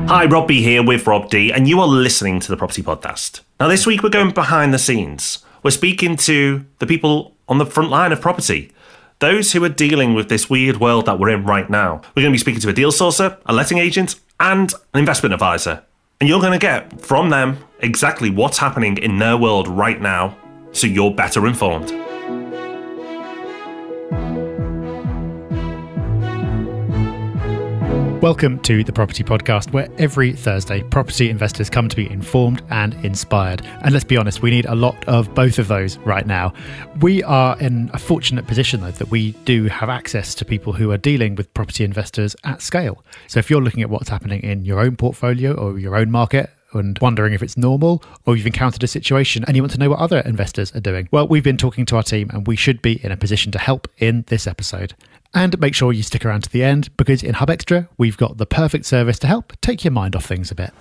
Hi, Rob B here with Rob D, and you are listening to the Property Podcast. Now, this week we're going behind the scenes. We're speaking to the people on the front line of property, those who are dealing with this weird world that we're in right now. We're going to be speaking to a deal sourcer, a letting agent, and an investment advisor. And you're going to get from them exactly what's happening in their world right now, so you're better informed. Welcome to the Property Podcast, where every Thursday property investors come to be informed and inspired. And let's be honest, we need a lot of both of those right now. We are in a fortunate position, though, that we do have access to people who are dealing with property investors at scale. So if you're looking at what's happening in your own portfolio or your own market, and wondering if it's normal, or you've encountered a situation and you want to know what other investors are doing, well, we've been talking to our team and we should be in a position to help in this episode. And make sure you stick around to the end, because in Hub Extra, we've got the perfect service to help take your mind off things a bit.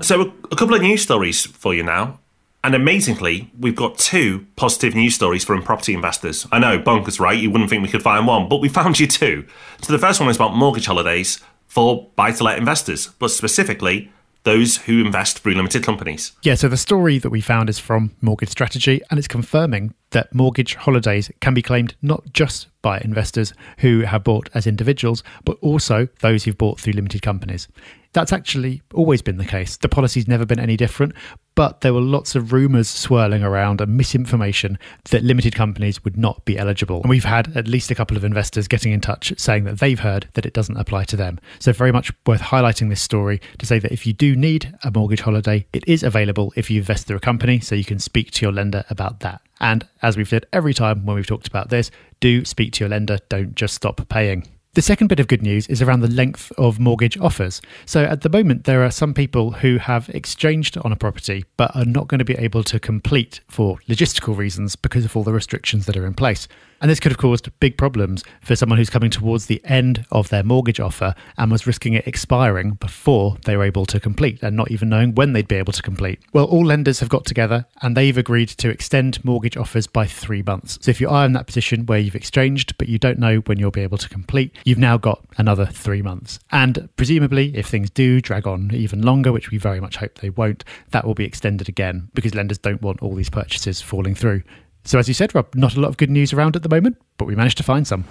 So a couple of news stories for you now. And amazingly, we've got two positive news stories from property investors. I know, bonkers, right? You wouldn't think we could find one, but we found you two. So the first one is about mortgage holidays for buy-to-let investors, but specifically those who invest through limited companies. Yeah, so the story that we found is from Mortgage Strategy, and it's confirming that mortgage holidays can be claimed not just by investors who have bought as individuals, but also those who've bought through limited companies. That's actually always been the case. The policy's never been any different, but there were lots of rumours swirling around and misinformation that limited companies would not be eligible. And we've had at least a couple of investors getting in touch saying that they've heard that it doesn't apply to them. So very much worth highlighting this story to say that if you do need a mortgage holiday, it is available if you invest through a company, so you can speak to your lender about that. And as we've said every time when we've talked about this, do speak to your lender, don't just stop paying. The second bit of good news is around the length of mortgage offers. So at the moment, there are some people who have exchanged on a property but are not going to be able to complete for logistical reasons because of all the restrictions that are in place. And this could have caused big problems for someone who's coming towards the end of their mortgage offer and was risking it expiring before they were able to complete and not even knowing when they'd be able to complete. Well, all lenders have got together and they've agreed to extend mortgage offers by 3 months. So if you are in that position where you've exchanged but you don't know when you'll be able to complete, you've now got another 3 months. And presumably, if things do drag on even longer, which we very much hope they won't, that will be extended again because lenders don't want all these purchases falling through. So as you said, Rob, not a lot of good news around at the moment, but we managed to find some.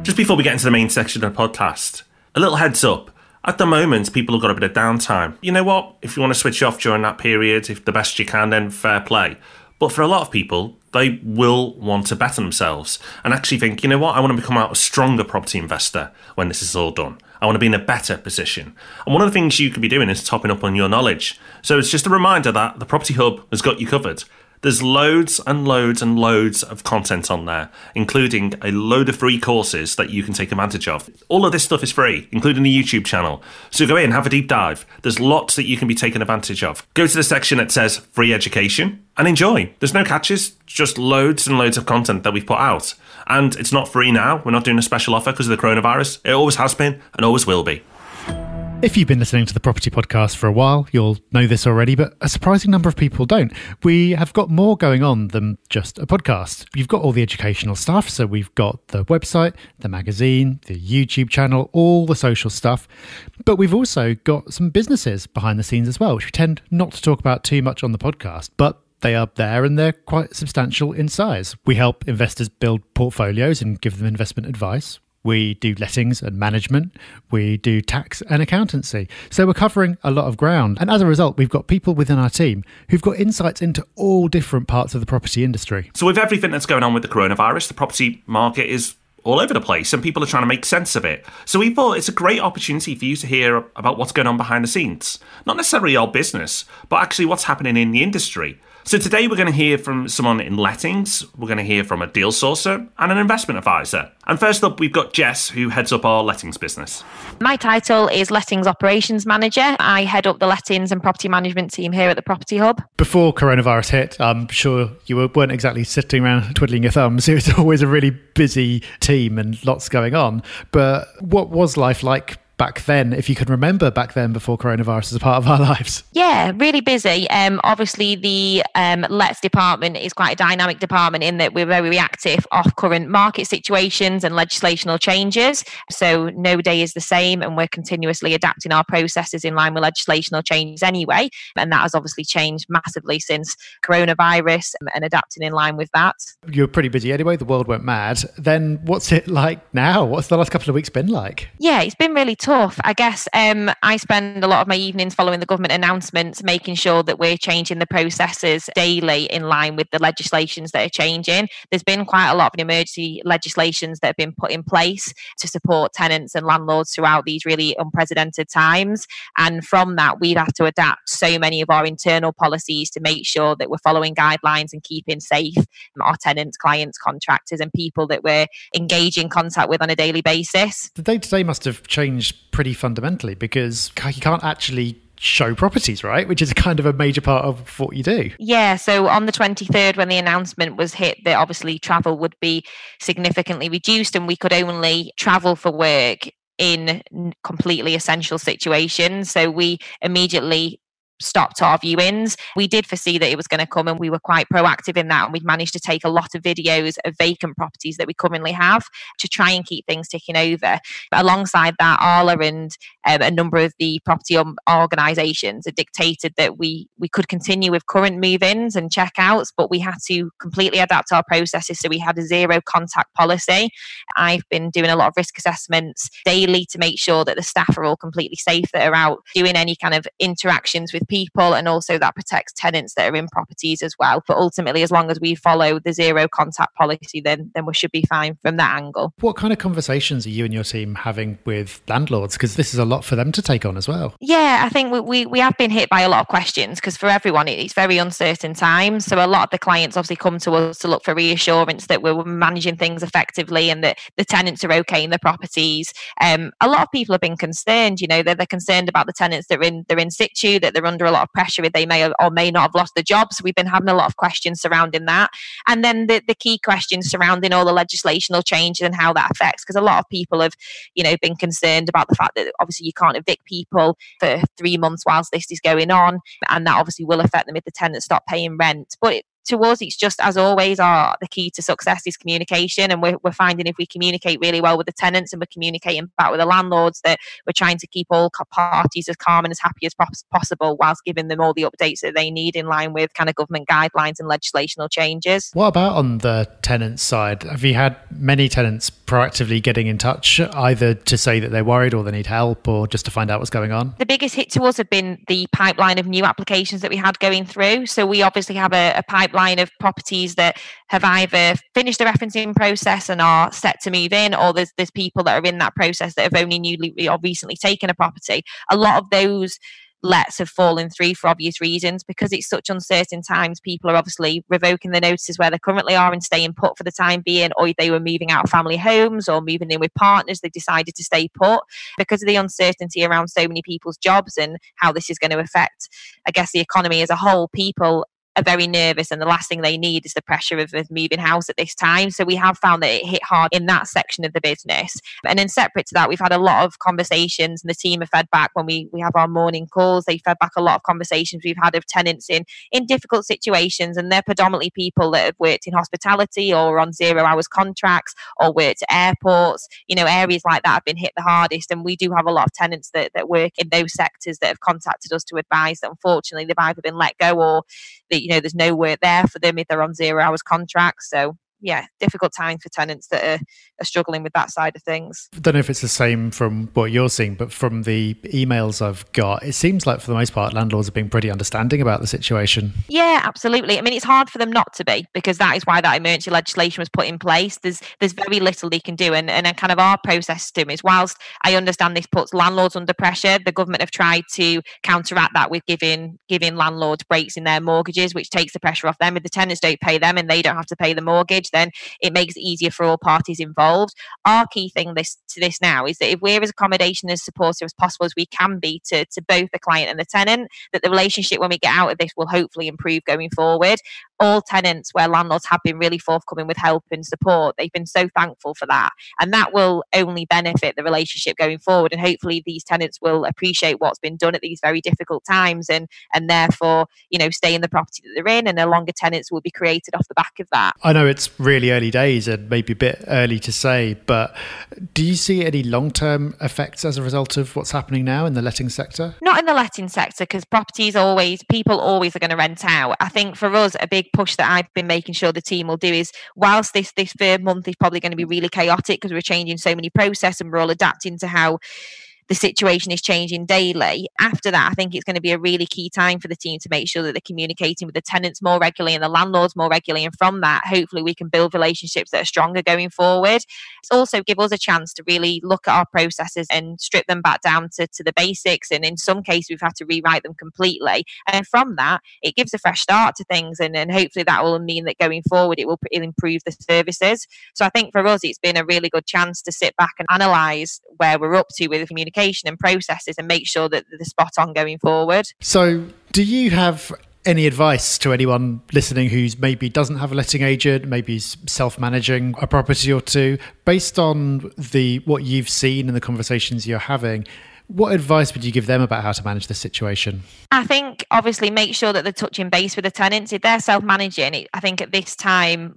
Just before we get into the main section of the podcast, a little heads up. At the moment, people have got a bit of downtime. You know what? If you want to switch off during that period, if the best you can, then fair play. But for a lot of people, they will want to better themselves and actually think, you know what? I want to become a stronger property investor when this is all done. I want to be in a better position. And one of the things you could be doing is topping up on your knowledge. So it's just a reminder that the Property Hub has got you covered. There's loads and loads and loads of content on there, including a load of free courses that you can take advantage of. All of this stuff is free, including the YouTube channel. So go in, have a deep dive. There's lots that you can be taking advantage of. Go to the section that says free education and enjoy. There's no catches, just loads and loads of content that we've put out. And it's not free now. We're not doing a special offer because of the coronavirus. It always has been and always will be. If you've been listening to the Property Podcast for a while, you'll know this already, but a surprising number of people don't. We have got more going on than just a podcast. You've got all the educational stuff, so we've got the website, the magazine, the YouTube channel, all the social stuff, but we've also got some businesses behind the scenes as well, which we tend not to talk about too much on the podcast, but they are there and they're quite substantial in size. We help investors build portfolios and give them investment advice. We do lettings and management. We do tax and accountancy. So we're covering a lot of ground. And as a result, we've got people within our team who've got insights into all different parts of the property industry. So with everything that's going on with the coronavirus, the property market is all over the place and people are trying to make sense of it. So we thought it's a great opportunity for you to hear about what's going on behind the scenes. Not necessarily our business, but actually what's happening in the industry. So today we're going to hear from someone in lettings, we're going to hear from a deal sourcer and an investment advisor. And first up, we've got Jess, who heads up our lettings business. My title is Lettings Operations Manager. I head up the lettings and property management team here at the Property Hub. Before coronavirus hit, I'm sure you weren't exactly sitting around twiddling your thumbs. It was always a really busy team and lots going on. But what was life like back then, if you can remember back then before coronavirus was a part of our lives? Yeah, really busy. Obviously, the Let's department is quite a dynamic department in that we're very reactive off current market situations and legislational changes. So no day is the same, and we're continuously adapting our processes in line with legislational changes anyway. And that has obviously changed massively since coronavirus, and adapting in line with that. You're pretty busy anyway. The world went mad. Then what's it like now? What's the last couple of weeks been like? Yeah, it's been really tough. I guess I spend a lot of my evenings following the government announcements, making sure that we're changing the processes daily in line with the legislations that are changing. There's been quite a lot of emergency legislations that have been put in place to support tenants and landlords throughout these really unprecedented times. And from that, we've had to adapt so many of our internal policies to make sure that we're following guidelines and keeping safe our tenants, clients, contractors, and people that we're engaging contact with on a daily basis. The day-to-day must have changed pretty fundamentally because you can't actually show properties, right? Which is kind of a major part of what you do. Yeah, so on the 23rd, when the announcement was hit that obviously travel would be significantly reduced and we could only travel for work in completely essential situations. So we immediately stopped our viewings. We did foresee that it was going to come, and we were quite proactive in that, and we've managed to take a lot of videos of vacant properties that we currently have to try and keep things ticking over. But alongside that, Arla and a number of the property organisations had dictated that we could continue with current move-ins and check-outs, but we had to completely adapt our processes, so we had a zero contact policy. I've been doing a lot of risk assessments daily to make sure that the staff are all completely safe, that are out doing any kind of interactions with people, and also that protects tenants that are in properties as well. But ultimately, as long as we follow the zero contact policy, then we should be fine from that angle. What kind of conversations are you and your team having with landlords? Because this is a lot for them to take on as well. Yeah, I think we have been hit by a lot of questions, because for everyone it's very uncertain times. So a lot of the clients obviously come to us to look for reassurance that we're managing things effectively and that the tenants are okay in the properties. A lot of people have been concerned, they're concerned about the tenants that are in situ, that they're under a lot of pressure if they may or may not have lost their jobs. So we've been having a lot of questions surrounding that. And then the key questions surrounding all the legislational changes and how that affects, because a lot of people have, been concerned about the fact that obviously you can't evict people for 3 months whilst this is going on. And that obviously will affect them if the tenants stop paying rent. But to us, it's just, as always, the key to success is communication. And we're finding if we communicate really well with the tenants and we're communicating back with the landlords, that we're trying to keep all parties as calm and as happy as possible whilst giving them all the updates that they need in line with kind of government guidelines and legislational changes. What about on the tenant side? Have you had many tenants proactively getting in touch, either to say that they're worried or they need help, or just to find out what's going on? The biggest hit to us have been the pipeline of new applications that we had going through. So we obviously have a pipeline of properties that have either finished the referencing process and are set to move in, or there's people that are in that process that have only newly or recently taken a property. A lot of those lets have fallen through for obvious reasons, because it's such uncertain times. People are obviously revoking the notices where they currently are and staying put for the time being, or if they were moving out of family homes or moving in with partners, they decided to stay put because of the uncertainty around so many people's jobs and how this is going to affect, I guess, the economy as a whole. People are very nervous, and the last thing they need is the pressure of moving house at this time. So we have found that it hit hard in that section of the business. And then separate to that, we've had a lot of conversations, and the team have fed back when we have our morning calls. They fed back a lot of conversations we've had of tenants in difficult situations, and they're predominantly people that have worked in hospitality or on 0 hours contracts or worked at airports. Areas like that have been hit the hardest, and we do have a lot of tenants that work in those sectors that have contacted us to advise that unfortunately they've either been let go or that there's no work there for them if they're on 0 hours contracts. So yeah, difficult time for tenants that are struggling with that side of things. I don't know if it's the same from what you're seeing, but from the emails I've got, it seems like for the most part, landlords have been pretty understanding about the situation. Yeah, absolutely. I mean, it's hard for them not to be, because that is why that emergency legislation was put in place. There's very little they can do. And kind of our process to them is, whilst I understand this puts landlords under pressure, the government have tried to counteract that with giving landlords breaks in their mortgages, which takes the pressure off them. If the tenants don't pay them and they don't have to pay the mortgage, mortgage, then it makes it easier for all parties involved. Our key thing to this now is that if we're as accommodation as supportive as possible as we can be to both the client and the tenant, that the relationship when we get out of this will hopefully improve going forward. All tenants where landlords have been really forthcoming with help and support, they've been so thankful for that, and that will only benefit the relationship going forward. And hopefully these tenants will appreciate what's been done at these very difficult times, and therefore, you know, stay in the property that they're in, and a longer tenants will be created off the back of that. I know it's really early days and maybe a bit early to say, but do you see any long-term effects as a result of what's happening now in the letting sector? Not in the letting sector, because people always are going to rent out. I think for us, a big push that I've been making sure the team will do is, whilst this third month is probably going to be really chaotic because we're changing so many processes and we're all adapting to how the situation is changing daily. After that, I think it's going to be a really key time for the team to make sure that they're communicating with the tenants more regularly and the landlords more regularly. And from that, hopefully we can build relationships that are stronger going forward. It's also give us a chance to really look at our processes and strip them back down to the basics. And in some cases, we've had to rewrite them completely. And from that, it gives a fresh start to things. And hopefully that will mean that going forward, it'll improve the services. So I think for us, it's been a really good chance to sit back and analyse where we're up to with communication and processes and make sure that they're spot on going forward. So do you have any advice to anyone listening who's maybe doesn't have a letting agent, maybe is self-managing a property or two, based on what you've seen and the conversations you're having? What advice would you give them about how to manage this situation? I think obviously make sure that they're touching base with the tenants. If they're self-managing, I think at this time,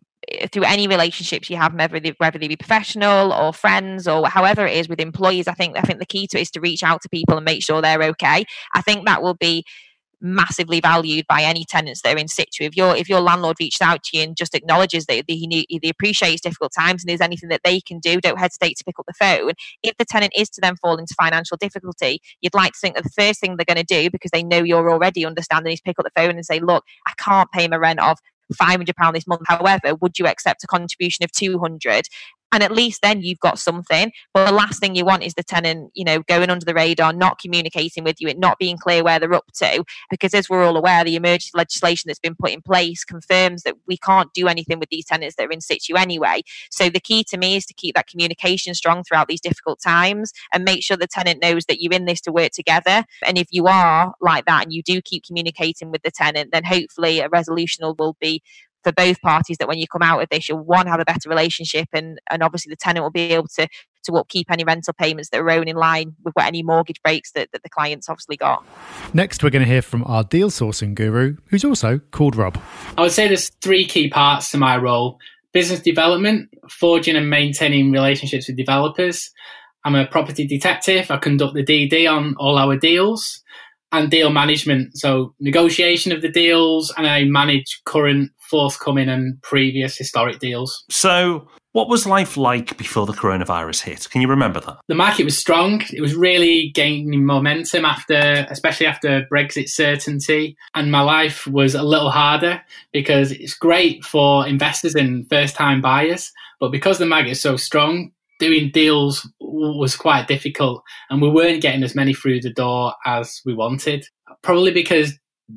through any relationships you have, whether they be professional or friends or however it is with employees, I think the key to it is to reach out to people and make sure they're okay. I think that will be massively valued by any tenants that are in situ. If your landlord reached out to you and just acknowledges that he appreciates difficult times and there's anything that they can do, don't hesitate to pick up the phone. If the tenant is to then fall into financial difficulty, you'd like to think that the first thing they're going to do, because they know you're already understanding, is pick up the phone and say, look, I can't pay my rent of £500 this month. However, would you accept a contribution of 200? And at least then you've got something. But the last thing you want is the tenant, going under the radar, not communicating with you, it not being clear where they're up to. Because as we're all aware, the emergency legislation that's been put in place confirms that we can't do anything with these tenants that are in situ anyway. So the key to me is to keep that communication strong throughout these difficult times and make sure the tenant knows that you're in this to work together. And if you are like that and you do keep communicating with the tenant, then hopefully a resolution will be for both parties, that when you come out of this, you'll have a better relationship, and obviously the tenant will be able to upkeep any rental payments that are owed in line with what any mortgage breaks that the client's obviously got. Next, we're going to hear from our deal sourcing guru, who's also called Rob. I would say there's three key parts to my role: business development, forging and maintaining relationships with developers. I'm a property detective. I conduct the DD on all our deals, and deal management, so negotiation of the deals, and I manage current, forthcoming and previous historic deals. So what was life like before the coronavirus hit? Can you remember that? The market was strong. It was really gaining momentum especially after Brexit certainty. And my life was a little harder because it's great for investors and first-time buyers. But because the market is so strong, doing deals was quite difficult, and we weren't getting as many through the door as we wanted. Probably because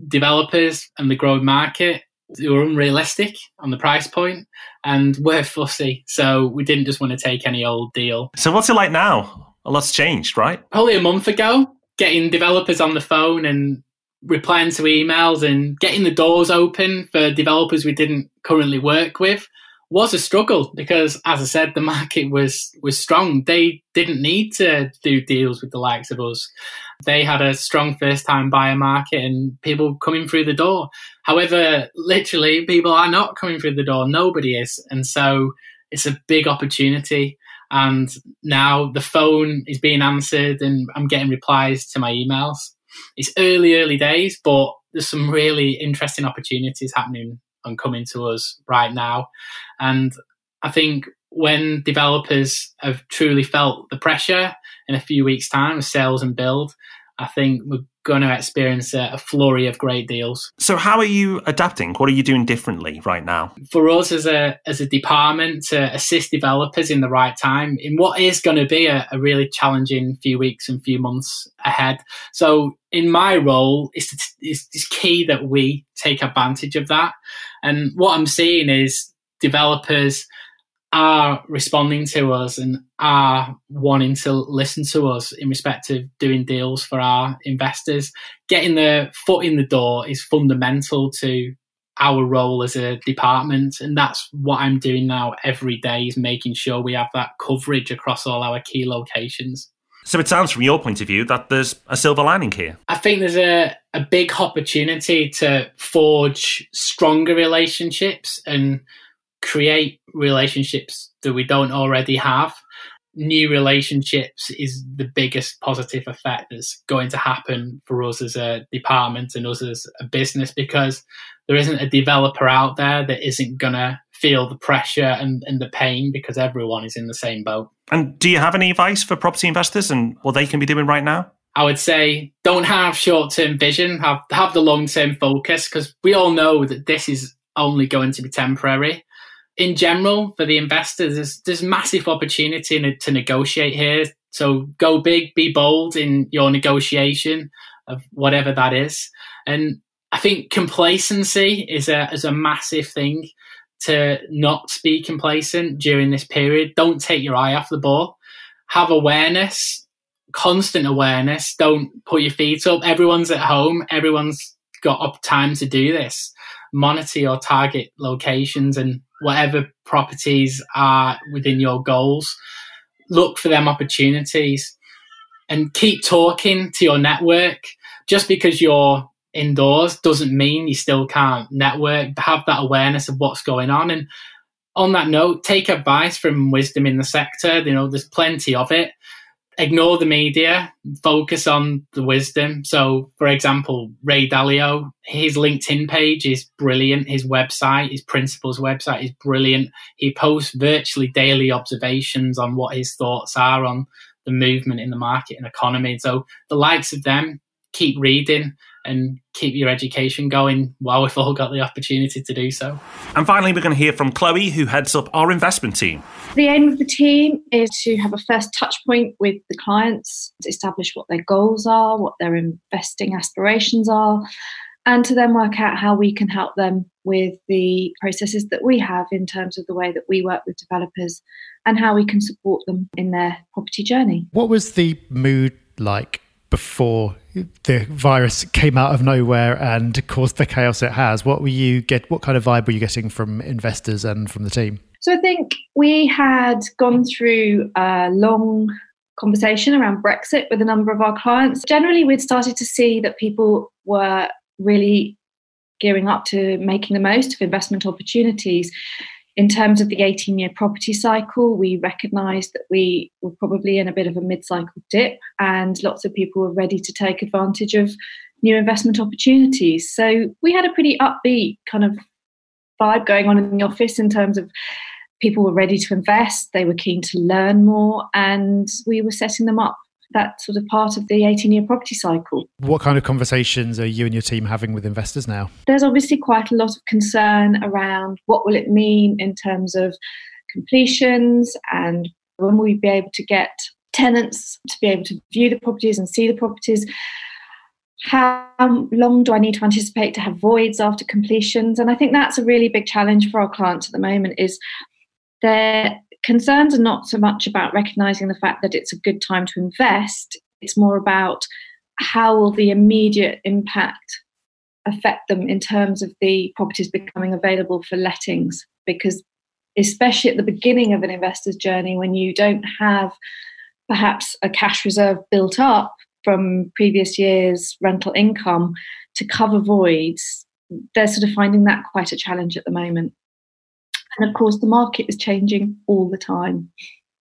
developers and the growing market were unrealistic on the price point and were fussy. So we didn't just want to take any old deal. So what's it like now? A lot's changed, right? Probably a month ago, getting developers on the phone and replying to emails and getting the doors open for developers we didn't currently work with was a struggle because, as I said, the market was strong. They didn't need to do deals with the likes of us. They had a strong first-time buyer market and people coming through the door. However, literally, people are not coming through the door. Nobody is. And so it's a big opportunity. And now the phone is being answered and I'm getting replies to my emails. It's early days, but there's some really interesting opportunities happening and coming to us right now. And I think when developers have truly felt the pressure in a few weeks' time of sales and build, I think we're going to experience a flurry of great deals. So how are you adapting? What are you doing differently right now? For us as a department to assist developers in the right time in what is going to be a really challenging few weeks and few months ahead. So in my role, it's key that we take advantage of that. And what I'm seeing is developers are responding to us and are wanting to listen to us in respect of doing deals for our investors. Getting the foot in the door is fundamental to our role as a department, and that's what I'm doing now every day, is making sure we have that coverage across all our key locations. So it sounds from your point of view that there's a silver lining here. I think there's a big opportunity to forge stronger relationships and create relationships that we don't already have. New relationships is the biggest positive effect that's going to happen for us as a department and us as a business, because there isn't a developer out there that isn't going to feel the pressure and the pain, because everyone is in the same boat. And do you have any advice for property investors and what they can be doing right now? I would say don't have short-term vision, have the long-term focus, because we all know that this is only going to be temporary. In general, for the investors, there's massive opportunity to negotiate here. So go big, be bold in your negotiation of whatever that is. And I think complacency is a massive thing, to not be complacent during this period. Don't take your eye off the ball. Have awareness, constant awareness. Don't put your feet up. Everyone's at home. Everyone's got time to do this. Monitor your target locations and whatever properties are within your goals. Look for them opportunities and keep talking to your network. Just because you're indoors doesn't mean you still can't network. Have that awareness of what's going on. And on that note, take advice from wisdom in the sector. You know, there's plenty of it. Ignore the media, focus on the wisdom. So, for example, Ray Dalio, his LinkedIn page is brilliant. His website, his principal's website, is brilliant. He posts virtually daily observations on what his thoughts are on the movement in the market and economy. So the likes of them, keep reading and keep your education going while we've all got the opportunity to do so. And finally, we're going to hear from Chloe, who heads up our investment team. The aim of the team is to have a first touch point with the clients, to establish what their goals are, what their investing aspirations are, and to then work out how we can help them with the processes that we have in terms of the way that we work with developers and how we can support them in their property journey. What was the mood like before the virus came out of nowhere and caused the chaos it has? What kind of vibe were you getting from investors and from the team? So I think we had gone through a long conversation around Brexit with a number of our clients. Generally, we'd started to see that people were really gearing up to making the most of investment opportunities. In terms of the 18-year property cycle, we recognised that we were probably in a bit of a mid-cycle dip, and lots of people were ready to take advantage of new investment opportunities. So we had a pretty upbeat kind of vibe going on in the office in terms of people were ready to invest, they were keen to learn more, and we were setting them up that sort of part of the 18-year property cycle. What kind of conversations are you and your team having with investors now? There's obviously quite a lot of concern around what will it mean in terms of completions, and when will we be able to get tenants to be able to view the properties and see the properties. How long do I need to anticipate to have voids after completions? And I think that's a really big challenge for our clients at the moment, is their concerns are not so much about recognising the fact that it's a good time to invest. It's more about how will the immediate impact affect them in terms of the properties becoming available for lettings. Because especially at the beginning of an investor's journey, when you don't have perhaps a cash reserve built up from previous years' rental income to cover voids, they're sort of finding that quite a challenge at the moment. And of course, the market is changing all the time,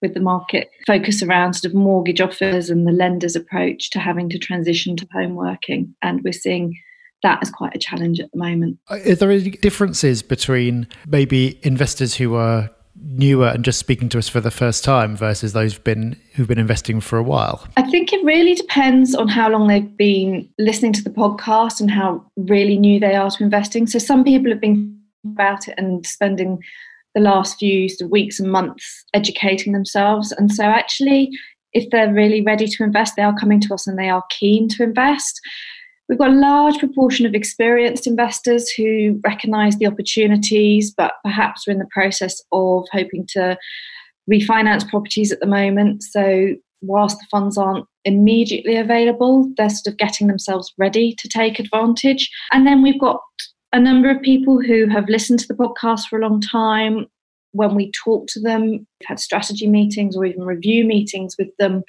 with the market focus around sort of mortgage offers and the lender's approach to having to transition to home working. And we're seeing that as quite a challenge at the moment. Are there any differences between maybe investors who are newer and just speaking to us for the first time versus those who've been investing for a while? I think it really depends on how long they've been listening to the podcast and how really new they are to investing. So some people have been about it and spending the last few sort of weeks and months educating themselves. And so actually, if they're really ready to invest, they are coming to us and they are keen to invest. We've got a large proportion of experienced investors who recognise the opportunities, but perhaps are in the process of hoping to refinance properties at the moment. So whilst the funds aren't immediately available, they're sort of getting themselves ready to take advantage. And then we've got a number of people who have listened to the podcast for a long time. When we talk to them, we've had strategy meetings or even review meetings with them,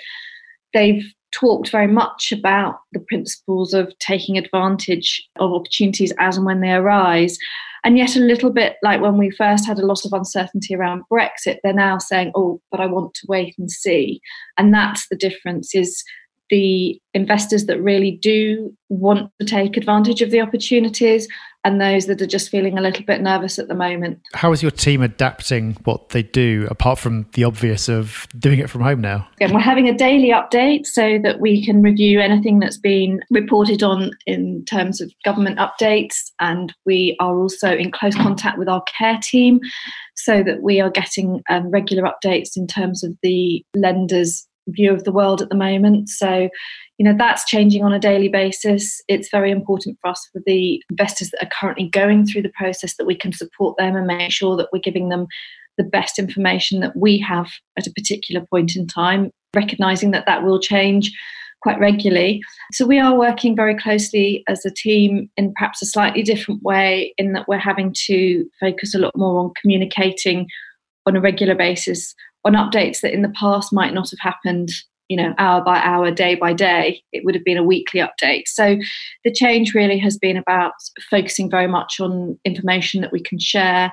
they've talked very much about the principles of taking advantage of opportunities as and when they arise. And yet a little bit like when we first had a lot of uncertainty around Brexit, they're now saying, oh, but I want to wait and see. And that's the difference, is the investors that really do want to take advantage of the opportunities and those that are just feeling a little bit nervous at the moment. How is your team adapting what they do, apart from the obvious of doing it from home now? Again, we're having a daily update so that we can review anything that's been reported on in terms of government updates. And we are also in close contact with our care team so that we are getting regular updates in terms of the lenders' view of the world at the moment. So, that's changing on a daily basis. It's very important for us, for the investors that are currently going through the process, that we can support them and make sure that we're giving them the best information that we have at a particular point in time, recognising that that will change quite regularly. So we are working very closely as a team in perhaps a slightly different way, in that we're having to focus a lot more on communicating on a regular basis on updates that in the past might not have happened, hour by hour, day by day. It would have been a weekly update. So the change really has been about focusing very much on information that we can share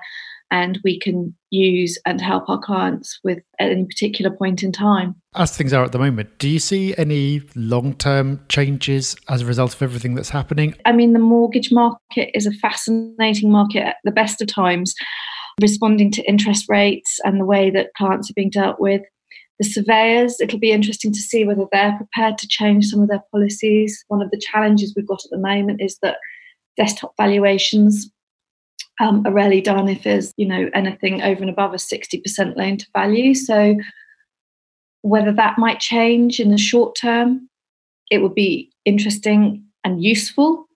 and we can use and help our clients with at any particular point in time. As things are at the moment, do you see any long-term changes as a result of everything that's happening? I mean, the mortgage market is a fascinating market at the best of times, responding to interest rates and the way that clients are being dealt with. The surveyors, it'll be interesting to see whether they're prepared to change some of their policies. One of the challenges we've got at the moment is that desktop valuations are rarely done if there's, anything over and above a 60% loan to value. So whether that might change in the short term, it would be interesting and useful.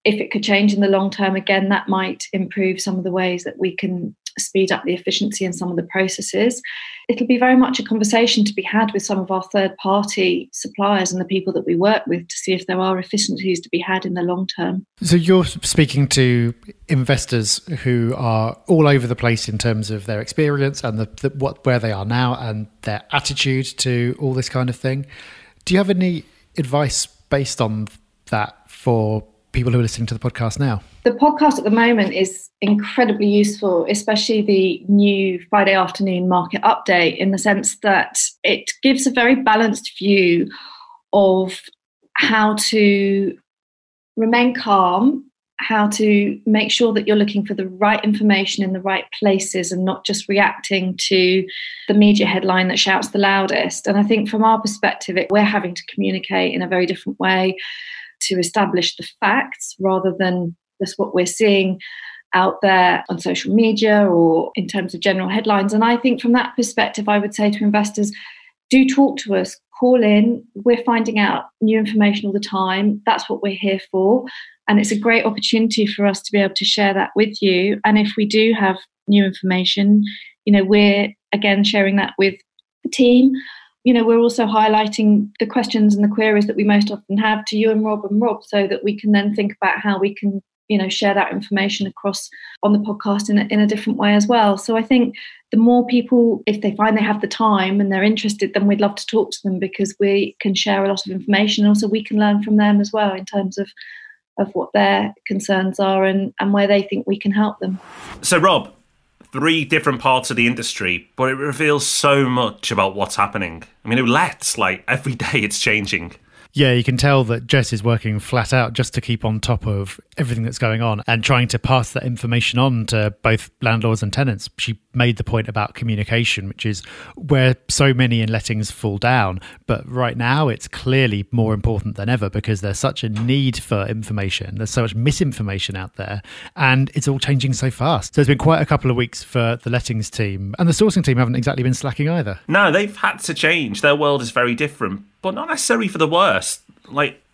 If it could change in the long term, again, that might improve some of the ways that we can speed up the efficiency in some of the processes. It'll be very much a conversation to be had with some of our third-party suppliers and the people that we work with to see if there are efficiencies to be had in the long term. So you're speaking to investors who are all over the place in terms of their experience and where they are now and their attitude to all this kind of thing. Do you have any advice based on that for people who are listening to the podcast now? The podcast at the moment is incredibly useful, especially the new Friday afternoon market update, in the sense that it gives a very balanced view of how to remain calm, how to make sure that you're looking for the right information in the right places and not just reacting to the media headline that shouts the loudest. And I think from our perspective, we're having to communicate in a very different way to establish the facts rather than just what we're seeing out there on social media or in terms of general headlines. And I think from that perspective, I would say to investors, do talk to us, call in. We're finding out new information all the time. That's what we're here for. And it's a great opportunity for us to be able to share that with you. And if we do have new information, we're again sharing that with the team. We're also highlighting the questions and the queries that we most often have to you and Rob, so that we can then think about how we can, share that information across on the podcast in a different way as well. So I think the more people, if they find they have the time and they're interested, then we'd love to talk to them, because we can share a lot of information. Also, we can learn from them as well in terms of what their concerns are and where they think we can help them. So, Rob, 3 different parts of the industry, but it reveals so much about what's happening. I mean, every day it's changing. Yeah, you can tell that Jess is working flat out just to keep on top of everything that's going on and trying to pass that information on to both landlords and tenants. She made the point about communication, which is where so many in lettings fall down. But right now, it's clearly more important than ever because there's such a need for information. There's so much misinformation out there, and it's all changing so fast. So it's been quite a couple of weeks for the lettings team, and the sourcing team haven't exactly been slacking either. No, they've had to change. Their world is very different, but not necessarily for the worst.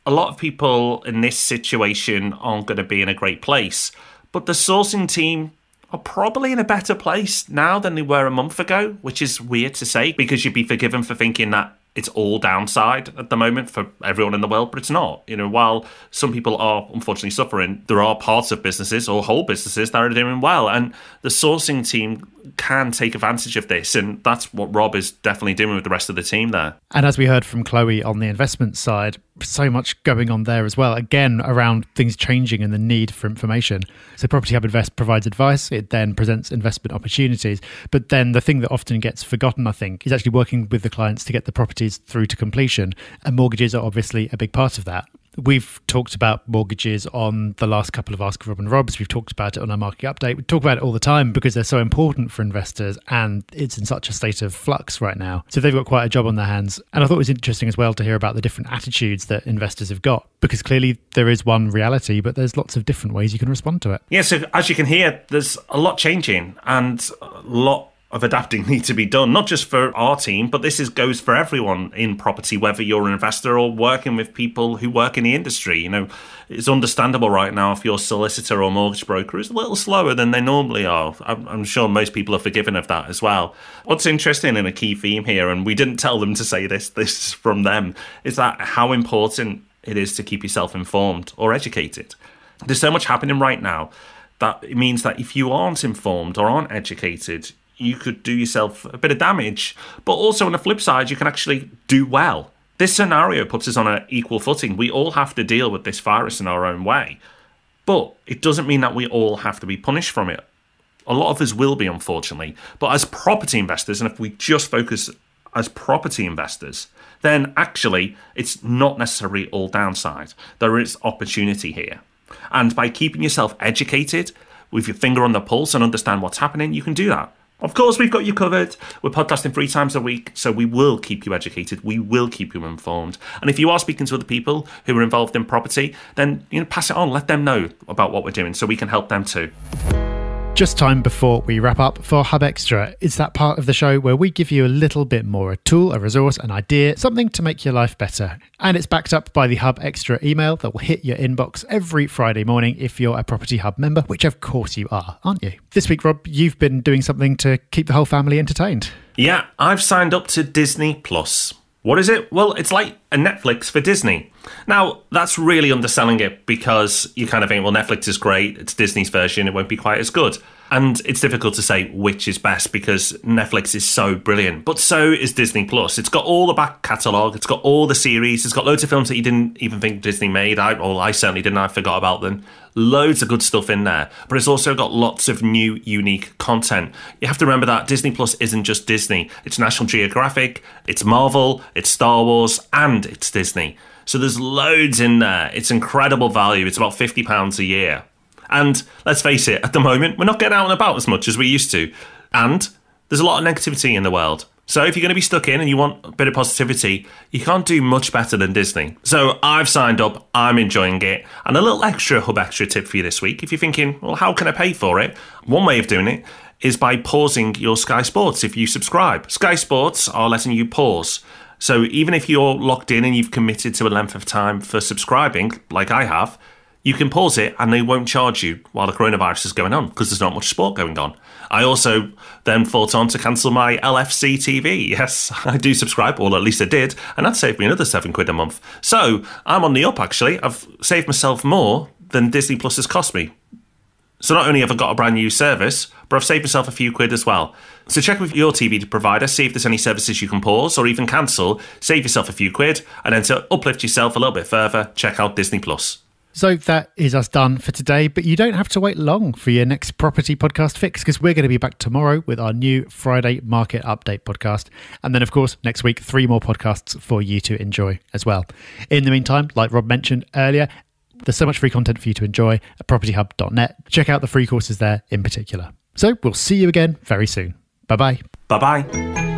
A a lot of people in this situation aren't going to be in a great place, but the sourcing team are probably in a better place now than they were a month ago, which is weird to say because you'd be forgiven for thinking that it's all downside at the moment for everyone in the world, but it's not. While some people are unfortunately suffering, there are parts of businesses or whole businesses that are doing well, and the sourcing team can take advantage of this, and that's what Rob is definitely doing with the rest of the team there. And as we heard from Chloe on the investment side, so much going on there as well, again, around things changing and the need for information. So Property Hub Invest provides advice, it then presents investment opportunities, but then the thing that often gets forgotten, I think, is actually working with the clients to get the properties through to completion, and mortgages are obviously a big part of that. We've talked about mortgages on the last couple of Ask Rob and Robs. We've talked about it on our market update. We talk about it all the time because they're so important for investors and it's in such a state of flux right now. So they've got quite a job on their hands. And I thought it was interesting as well to hear about the different attitudes that investors have got, because clearly there is one reality, but there's lots of different ways you can respond to it. Yeah, so as you can hear, there's a lot changing and a lot of adapting need to be done, not just for our team, but this goes for everyone in property, whether you're an investor or working with people who work in the industry. It's understandable right now if your solicitor or mortgage broker is a little slower than they normally are. I'm sure most people are forgiven of that as well. What's interesting and a key theme here, and we didn't tell them to say this is from them, is that how important it is to keep yourself informed or educated. There's so much happening right now that it means that if you aren't informed or aren't educated, you could do yourself a bit of damage. But also on the flip side, you can actually do well. This scenario puts us on an equal footing. We all have to deal with this virus in our own way. But it doesn't mean that we all have to be punished from it. A lot of us will be, unfortunately. But as property investors, and if we just focus as property investors, then actually it's not necessarily all downside. There is opportunity here. And by keeping yourself educated, with your finger on the pulse and understand what's happening, you can do that. Of course, we've got you covered. We're podcasting 3 times a week, so we will keep you educated. We will keep you informed. And if you are speaking to other people who are involved in property, then pass it on. Let them know about what we're doing so we can help them too. Just time before we wrap up for Hub Extra. It's that part of the show where we give you a little bit more, a tool, a resource, an idea, something to make your life better. And it's backed up by the Hub Extra email that will hit your inbox every Friday morning if you're a Property Hub member, which of course you are, aren't you? This week, Rob, you've been doing something to keep the whole family entertained. Yeah, I've signed up to Disney+. What is it? Well, it's like a Netflix for Disney. Now, that's really underselling it because you kind of think, well, Netflix is great, it's Disney's version, it won't be quite as good. And it's difficult to say which is best because Netflix is so brilliant, but so is Disney+. It's got all the back catalogue, it's got all the series, it's got loads of films that you didn't even think Disney made. I certainly didn't, I forgot about them. Loads of good stuff in there, but it's also got lots of new, unique content. You have to remember that Disney Plus isn't just Disney. It's National Geographic, it's Marvel, it's Star Wars, and it's Disney. So there's loads in there. It's incredible value. It's about £50 a year. And let's face it, at the moment, we're not getting out and about as much as we used to. And there's a lot of negativity in the world. So if you're going to be stuck in and you want a bit of positivity, you can't do much better than Disney. So I've signed up, I'm enjoying it. And a little extra Hub Extra tip for you this week. If you're thinking, well, how can I pay for it? One way of doing it is by pausing your Sky Sports if you subscribe. Sky Sports are letting you pause. So even if you're locked in and you've committed to a length of time for subscribing, like I have, you can pause it and they won't charge you while the coronavirus is going on because there's not much sport going on. I also then thought on to cancel my LFC TV. Yes, I do subscribe, or at least I did, and that saved me another £7 a month. So I'm on the up, actually. I've saved myself more than Disney Plus has cost me. So not only have I got a brand new service, but I've saved myself a few quid as well. So check with your TV provider, see if there's any services you can pause or even cancel, save yourself a few quid, and then to uplift yourself a little bit further, check out Disney Plus. So that is us done for today, but you don't have to wait long for your next property podcast fix because we're going to be back tomorrow with our new Friday market update podcast. And then, of course, next week, 3 more podcasts for you to enjoy as well. In the meantime, like Rob mentioned earlier, there's so much free content for you to enjoy at propertyhub.net. Check out the free courses there in particular. So we'll see you again very soon. Bye-bye. Bye-bye.